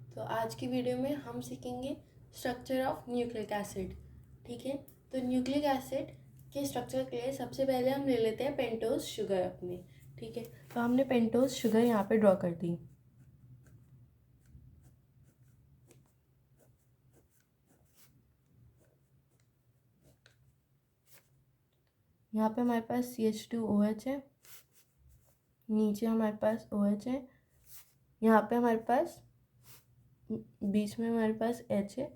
तो आज की वीडियो में हम सीखेंगे स्ट्रक्चर ऑफ न्यूक्लिक एसिड। ठीक है, तो न्यूक्लिक एसिड के स्ट्रक्चर के लिए सबसे पहले हम ले लेते हैं पेंटोज शुगर अपनी। ठीक है, तो हमने पेंटोज शुगर यहाँ पे ड्रॉ कर दी। यहाँ पे हमारे पास CH2OH है, नीचे हमारे पास OH है, यहाँ पे हमारे पास बीच में हमारे पास H है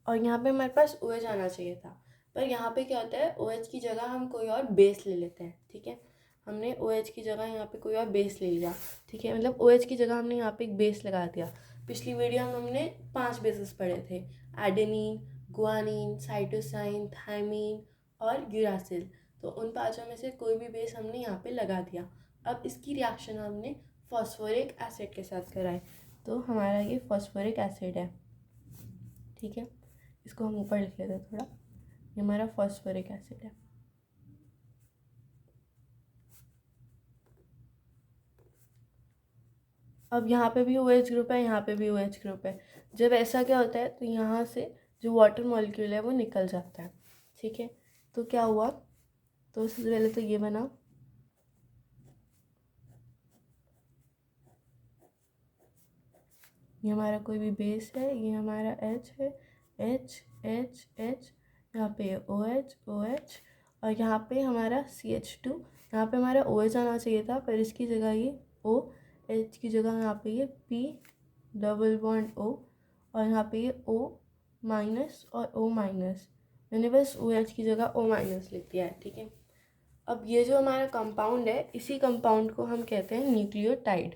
और यहाँ पे हमारे पास OH आना चाहिए था, पर यहाँ पे क्या होता है, OH की जगह हम कोई और बेस ले लेते हैं। ठीक है, हमने OH की जगह यहाँ पे कोई और बेस ले लिया। ठीक है, मतलब OH की जगह हमने यहाँ पे एक बेस लगा दिया। पिछली वीडियो में हमने 5 बेसिस पढ़े थे, एडेनिन, गुआनिन, साइटोसाइन, थायमीन और यूरासिल। तो उन 5 में से कोई भी बेस हमने यहाँ पे लगा दिया। अब इसकी रिएक्शन हमने फॉस्फोरिक एसिड के साथ कराए, तो हमारा ये फॉस्फोरिक एसिड है। ठीक है, इसको हम ऊपर लिख लेते हैं थोड़ा, ये हमारा फॉस्फोरिक एसिड है। अब यहाँ पे भी OH ग्रुप है, यहाँ पे भी OH ग्रुप है। जब ऐसा क्या होता है, तो यहाँ से जो वाटर मॉलिक्यूल है वो निकल जाता है। ठीक है, तो क्या हुआ, तो सबसे पहले तो ये बना, ये हमारा कोई भी बेस है, ये हमारा H है, H H H, यहाँ पे OH OH और यहाँ पे हमारा CH2। यहाँ पे हमारा OH आना चाहिए था, पर इसकी जगह ये OH की जगह यहाँ पे ये P डबल बॉन्ड O और यहाँ पे ये O माइनस और O माइनस। मैंने बस OH की जगह O माइनस लिख दिया है। ठीक है, अब ये जो हमारा कंपाउंड है, इसी कंपाउंड को हम कहते हैं न्यूक्लियोटाइड।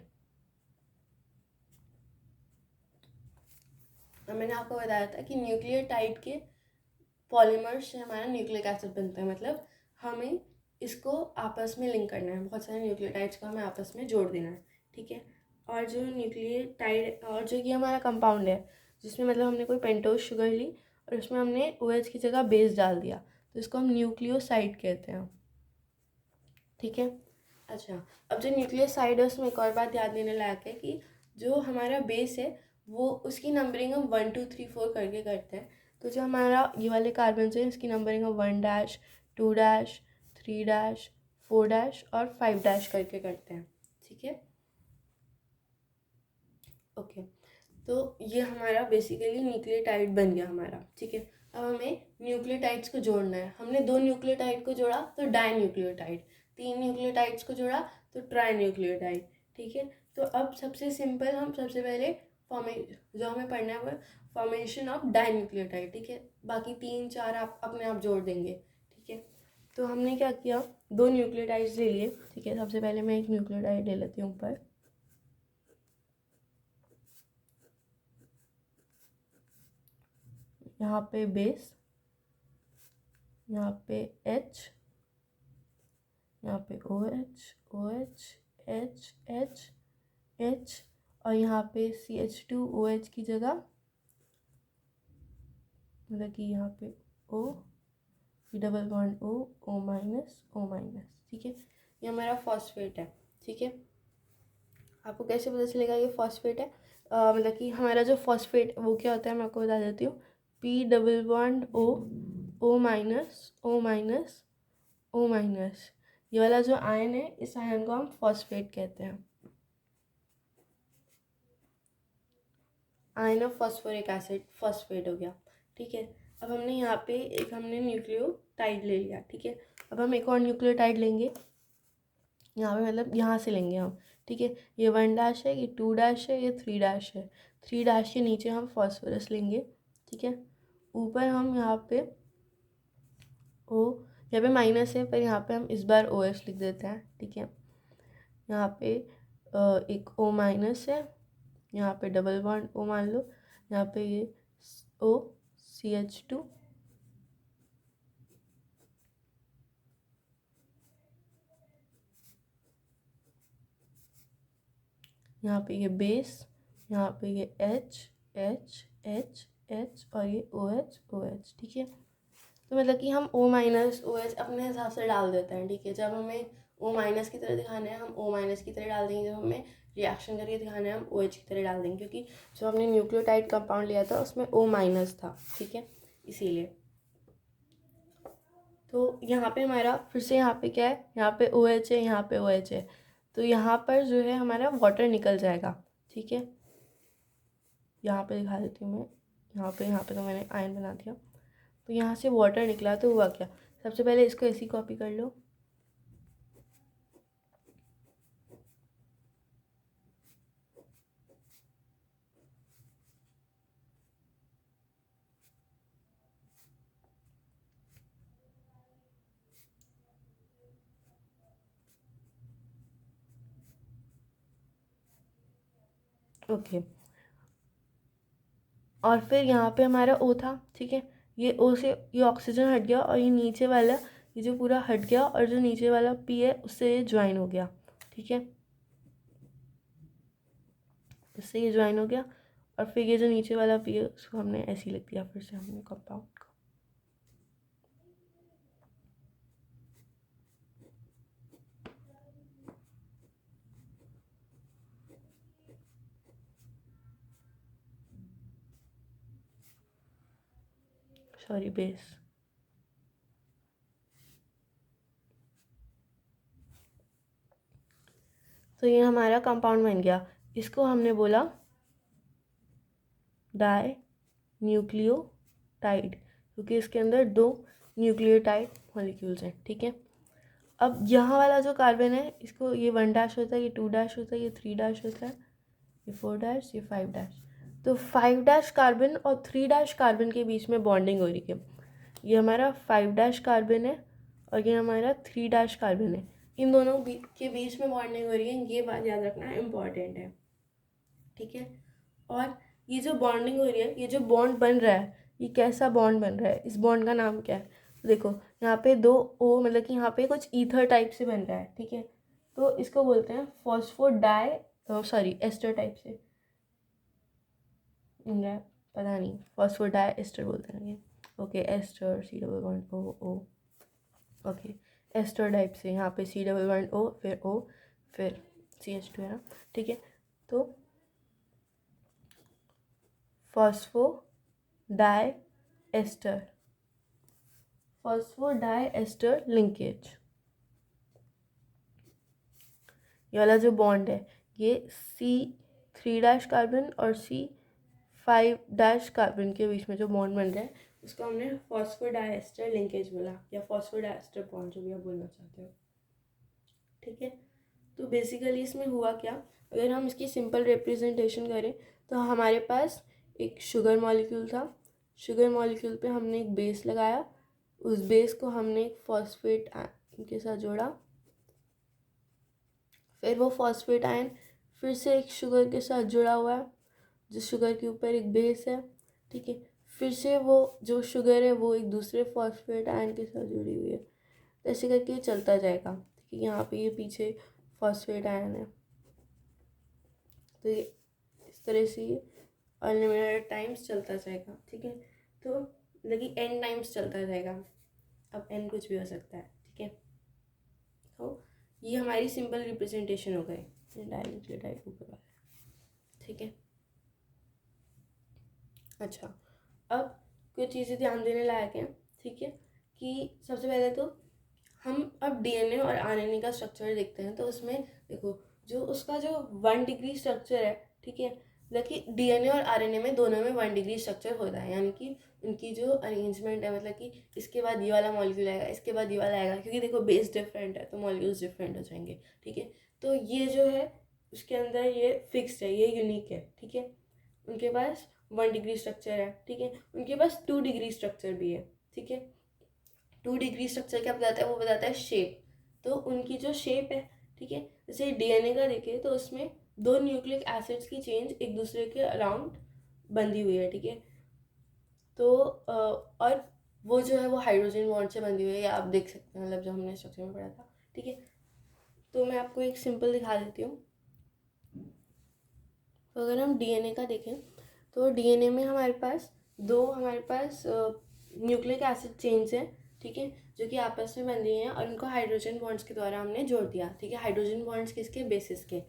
मैंने आपको बताया था कि न्यूक्लियोटाइड के पॉलीमर्स से हमारा न्यूक्लिक एसिड बनता है, मतलब हमें इसको आपस में लिंक करना है, बहुत सारे न्यूक्लियोटाइड्स को हमें आपस में जोड़ देना है। ठीक है, और जो न्यूक्लियोटाइड और जो ये हमारा कंपाउंड है, जिसमें मतलब हमने कोई पेंटोज शुगर ली और उसमें हमने OH की जगह बेस डाल दिया, तो इसको हम न्यूक्लियोसाइड कहते हैं। ठीक है, अच्छा, अब जो न्यूक्लियोसाइड है उसमें एक और बात ध्यान देने लायक है कि जो हमारा बेस है वो उसकी नंबरिंग हम 1 2 3 4 करके करते हैं। तो जो हमारा ये वाले कार्बन है इसकी नंबरिंग हम 1 डैश 2 डैश 3 डैश 4 डैश और 5 डैश करके करते हैं। ठीक है, ओके, तो ये हमारा बेसिकली न्यूक्लियोटाइड बन गया हमारा। ठीक है, अब हमें न्यूक्लियोटाइड्स को जोड़ना है। हमने 2 न्यूक्लियोटाइड को जोड़ा तो डाई न्यूक्लियोटाइड, 3 न्यूक्लियोटाइड्स को जोड़ा तो ट्राई न्यूक्लियोटाइड। ठीक है, तो अब सबसे सिंपल, हम सबसे पहले जो हमें पढ़ना है वो फॉर्मेशन ऑफ डाई न्यूक्लियोटाइड। ठीक है, बाकी 3 4 आप अपने आप जोड़ देंगे। ठीक है, तो हमने क्या किया, 2 न्यूक्लियोटाइड्स ले लिए। ठीक है, सबसे पहले मैं एक न्यूक्लियोटाइड ले लेती हूँ ऊपर, यहाँ पे बेस, यहाँ पे H, यहाँ पे OH OH H H H और यहाँ पे CH2OH की जगह, मतलब कि यहाँ पे O double bond O minus O minus. ठीक है, ये हमारा फॉस्फेट है। ठीक है, आपको कैसे पता चलेगा ये फॉस्फेट है, मतलब कि हमारा जो फॉस्फेट वो क्या होता है, मैं आपको बता देती हूँ। P double bond O minus O minus O minus, ये वाला जो आयन है, इस आयन को हम फॉस्फेट कहते हैं, ion of phosphoric acid, phosphate हो गया। ठीक है, अब हमने यहाँ पे एक हमने न्यूक्लियोटाइड ले लिया। ठीक है, अब हम एक और न्यूक्लियोटाइड लेंगे, यहाँ पे मतलब यहाँ से लेंगे हम। ठीक है, ये 1 डैश है, ये 2 डैश है, ये 3 डैश है। 3 डैश के नीचे हम फॉस्फोरस लेंगे। ठीक है, ऊपर हम यहाँ पे ओ, यहाँ पे माइनस है पर यहाँ पे हम इस बार OH लिख देते हैं। ठीक है, यहाँ पे एक O माइनस है, यहाँ पे डबल बॉन्ड O मान लो, यहाँ पे ये O CH2, यहाँ पे ये बेस, यहाँ पे ये H H H H और ये OH OH। ठीक है, तो मतलब कि हम O माइनस OH अपने हिसाब से डाल देते हैं। ठीक है, जब हमें O माइनस की तरह दिखाना है हम O माइनस की तरह डाल देंगे, जब हमें रिएक्शन करके दिखाना है हम OH की तरह डाल देंगे, क्योंकि जो हमने न्यूक्लियोटाइड कंपाउंड लिया था उसमें O- था, ठीक है, इसीलिए। तो यहाँ पे हमारा फिर से यहाँ पे क्या है, यहाँ पे OH है, यहाँ पे OH है, तो यहाँ पर जो है हमारा वाटर निकल जाएगा, ठीक है। यहाँ पे दिखा देती हूँ मैं, यहाँ पे तो मैंने आयन बना दिया, तो यहाँ से वाटर निकला, तो हुआ क्या, सबसे पहले इसको ऐसी कॉपी कर लो, ओके। और फिर यहाँ पे हमारा O था, ठीक है, ये O से ये ऑक्सीजन हट गया, और ये नीचे वाला ये जो पूरा हट गया, और जो नीचे वाला P है उससे ये ज्वाइन हो गया, ठीक है, इससे ये ज्वाइन हो गया। और फिर ये जो नीचे वाला P है उसको हमने ऐसे ही लिख दिया फिर से हमने कंपाउंड को। Sorry, base. तो ये हमारा कंपाउंड बन गया, इसको हमने बोला डाई न्यूक्लियोटाइड, क्योंकि इसके अंदर 2 न्यूक्लियोटाइड मॉलिक्यूल्स हैं, ठीक है। अब यहाँ वाला जो कार्बन है, इसको ये 1' होता है, ये 2' होता है, ये 3' होता है, ये 4', ये 5'। तो 5' कार्बन और 3' कार्बन के बीच में बॉन्डिंग हो रही है। ये हमारा 5' कार्बन है और ये हमारा 3' कार्बन है, इन दोनों के बीच में बॉन्डिंग हो रही है, ये बात याद रखना इम्पॉर्टेंट है, ठीक है। और ये जो बॉन्डिंग हो रही है, ये जो बॉन्ड बन रहा है, ये कैसा बॉन्ड बन रहा है, इस बॉन्ड का नाम क्या है, तो देखो यहाँ पे 2 O, मतलब कि यहाँ पे कुछ ईथर टाइप से बन रहा है, ठीक है, तो इसको बोलते हैं फॉस्फोडाई, सॉरी एस्टर टाइप से बन रहा है, पता नहीं, फॉस्फोडाई एस्टर बोलते हैं ये, okay, ester C+1O, okay, ester type से, यहाँ पे C+1O, फिर O, फिर CH2 है ना, ठीक है। तो फॉस्फोडाई एस्टर, फॉस्फोडाई एस्टर लिंकेज, ये वाला जो बॉन्ड है, ये C3' कार्बन और C5' कार्बन के बीच में जो बॉन्ड बन रहा है, उसको हमने फॉस्फोडाइएस्टर लिंकेज बोला, या फॉस्फोडाइएस्टर बॉन्ड, जो भी आप बोलना चाहते हो, ठीक है। तो बेसिकली इसमें हुआ क्या, अगर हम इसकी सिंपल रिप्रेजेंटेशन करें, तो हमारे पास एक शुगर मॉलिक्यूल था, शुगर मॉलिक्यूल पे हमने एक बेस लगाया, उस बेस को हमने एक फॉस्फेट आयन के साथ जोड़ा, फिर वो फॉस्फेट आयन फिर से एक शुगर के साथ जुड़ा हुआ है, जो शुगर के ऊपर एक बेस है, ठीक है, फिर से वो जो शुगर है वो एक दूसरे फॉस्फेट आयन के साथ जुड़ी हुई है, ऐसे करके चलता जाएगा, ठीक है। यहाँ पे ये पीछे फॉस्फेट आयन है, तो ये इस तरह से ये अनलिमिटेड टाइम्स चलता जाएगा, ठीक है, तो लगी n टाइम्स चलता जाएगा, अब n कुछ भी हो सकता है, ठीक है। तो ये हमारी सिंपल रिप्रेजेंटेशन हो गई डाइन्यूक्लियोटाइड ऊपर वाला, ठीक है। अच्छा, अब कुछ चीज़ें ध्यान देने लायक हैं, ठीक है, कि सबसे पहले तो हम अब DNA और RNA का स्ट्रक्चर देखते हैं, तो उसमें देखो जो उसका जो 1 डिग्री स्ट्रक्चर है, ठीक है, मतलब कि DNA और RNA में दोनों में 1 डिग्री स्ट्रक्चर होता है, यानी कि उनकी जो अरेंजमेंट है, मतलब कि इसके बाद ये वाला मॉलिक्यूल आएगा, इसके बाद ये वाला आएगा, क्योंकि देखो बेस डिफरेंट है तो मॉलिक्यूल्स डिफरेंट हो जाएंगे, ठीक है। तो ये जो है उसके अंदर ये फिक्स्ड है, ये यूनिक है, ठीक है। उनके पास 1 डिग्री स्ट्रक्चर है, ठीक है, उनके पास 2 डिग्री स्ट्रक्चर भी है, ठीक है। 2 डिग्री स्ट्रक्चर क्या बताता है, वो बताता है शेप, तो उनकी जो शेप है, ठीक है, जैसे DNA का देखें तो उसमें 2 न्यूक्लिक एसिड्स की चेंज एक दूसरे के अराउंड बंधी हुई है, ठीक है। तो और वो जो है वो हाइड्रोजन बॉन्ड से बंधी हुई है, या आप देख सकते हैं, मतलब जो हमने स्ट्रक्चर में पढ़ा था, ठीक है। तो मैं आपको एक सिंपल दिखा देती हूँ। तो अगर हम DNA का देखें, तो DNA में हमारे पास न्यूक्लिक एसिड चेन्स हैं, ठीक है, जो कि आपस में बन रही हैं, और उनको हाइड्रोजन बॉन्ड्स के द्वारा हमने जोड़ दिया, ठीक है। हाइड्रोजन बॉन्ड्स किसके, बेसिस के,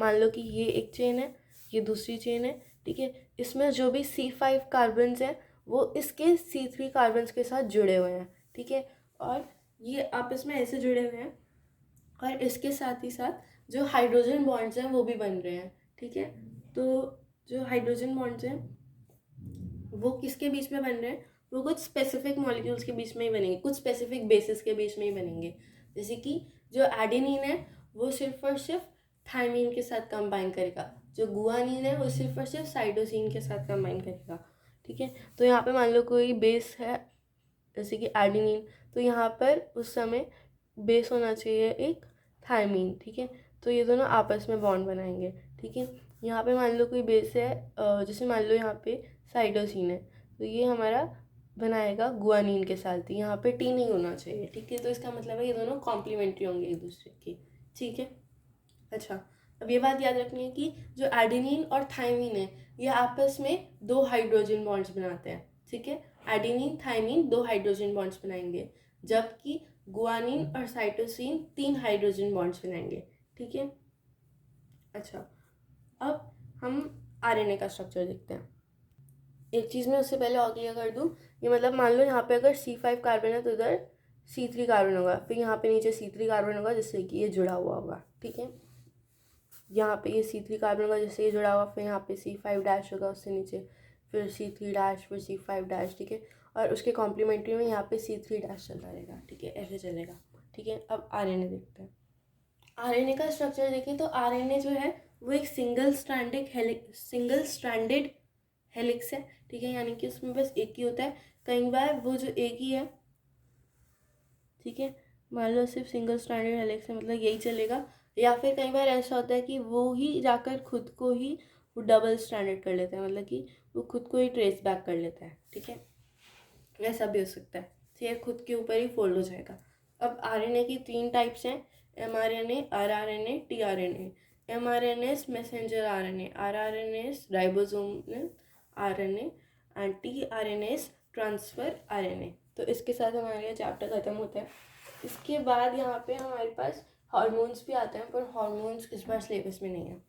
मान लो कि ये एक चेन है, ये दूसरी चेन है, ठीक है। इसमें जो भी C5 कार्बन्स हैं वो इसके C3 कार्बन्स के साथ जुड़े हुए हैं, ठीक है। और ये आपस में ऐसे जुड़े हुए हैं, और इसके साथ ही साथ जो हाइड्रोजन बॉन्ड्स हैं वो भी बन रहे हैं, ठीक है। तो जो हाइड्रोजन बॉन्ड्स हैं वो किसके बीच में बन रहे हैं, वो कुछ स्पेसिफिक मॉलिक्यूल्स के बीच में ही बनेंगे, कुछ स्पेसिफिक बेसिस के बीच में ही बनेंगे। जैसे कि जो एडेनिन है वो सिर्फ और सिर्फ थायमीन के साथ कंबाइन करेगा, जो गुआनिन है वो सिर्फ और सिर्फ साइटोसिन के साथ कंबाइन करेगा, ठीक है। तो यहाँ पे मान लो कोई बेस है जैसे कि एडेनिन, तो यहाँ पर उस समय बेस होना चाहिए एक थायमीन, ठीक है। तो ये दोनों आपस में बॉन्ड बनाएंगे, ठीक है। यहाँ पे मान लो कोई बेस है, जैसे मान लो यहाँ पे साइटोसिन है, तो ये हमारा बनाएगा गुआनिन के साथ, यहाँ पे टी नहीं होना चाहिए, ठीक है। तो इसका मतलब है ये दोनों कॉम्प्लीमेंट्री होंगे एक दूसरे के, ठीक है। अच्छा, अब ये बात याद रखनी है कि जो एडेनिन और थायमीन है ये आपस में 2 हाइड्रोजन बॉन्ड्स बनाते हैं, ठीक है। एडेनिन थायमीन 2 हाइड्रोजन बॉन्ड्स बनाएंगे, जबकि गुआनिन और साइटोसिन 3 हाइड्रोजन बॉन्ड्स बनाएंगे, ठीक है। अच्छा, अब हम आरएनए का स्ट्रक्चर देखते हैं। एक चीज़ मैं उससे पहले और क्लियर कर दूँ, ये मतलब मान लो यहाँ पे अगर C5 कार्बन है तो इधर C3 कार्बन होगा, फिर यहाँ पे नीचे C3 कार्बन होगा जिससे कि ये जुड़ा हुआ होगा, ठीक है। यहाँ पे ये C3 कार्बन होगा जिससे ये जुड़ा हुआ, फिर यहाँ पे C5 डैश होगा उससे नीचे, फिर C3 डैश, फिर C5 डैश, ठीक है। और उसके कॉम्प्लीमेंट्री में यहाँ पे C3 डैश चलता रहेगा, ठीक है, ऐसे चलेगा, ठीक है। अब आरएनए देखते हैं। आरएनए का स्ट्रक्चर देखें तो आरएनए जो है वो एक सिंगल स्ट्रैंडेड हेलिक्स है, ठीक है। यानी कि उसमें बस एक ही होता है। कई बार वो जो एक ही है, ठीक है, मान लो सिर्फ सिंगल स्ट्रैंडेड हेलिक्स है मतलब यही चलेगा, या फिर कई बार ऐसा होता है कि वो ही जाकर खुद को ही वो डबल स्ट्रैंडेड कर लेता है, मतलब कि वो खुद को ही ट्रेस बैक कर लेता है, ठीक है। ऐसा भी हो सकता है, फिर खुद के ऊपर ही फोल्ड हो जाएगा। अब आरएनए की 3 टाइप्स हैं, mRNA, rRNA, tRNA। mRNA messenger RNA, rRNA ribosomal RNA and tRNA transfer RNA. तो इसके साथ हमारा ये चैप्टर ख़त्म होता है। इसके बाद यहाँ पे हमारे पास हार्मोन्स भी आते हैं, पर हार्मोन्स इस बार सिलेबस में नहीं है।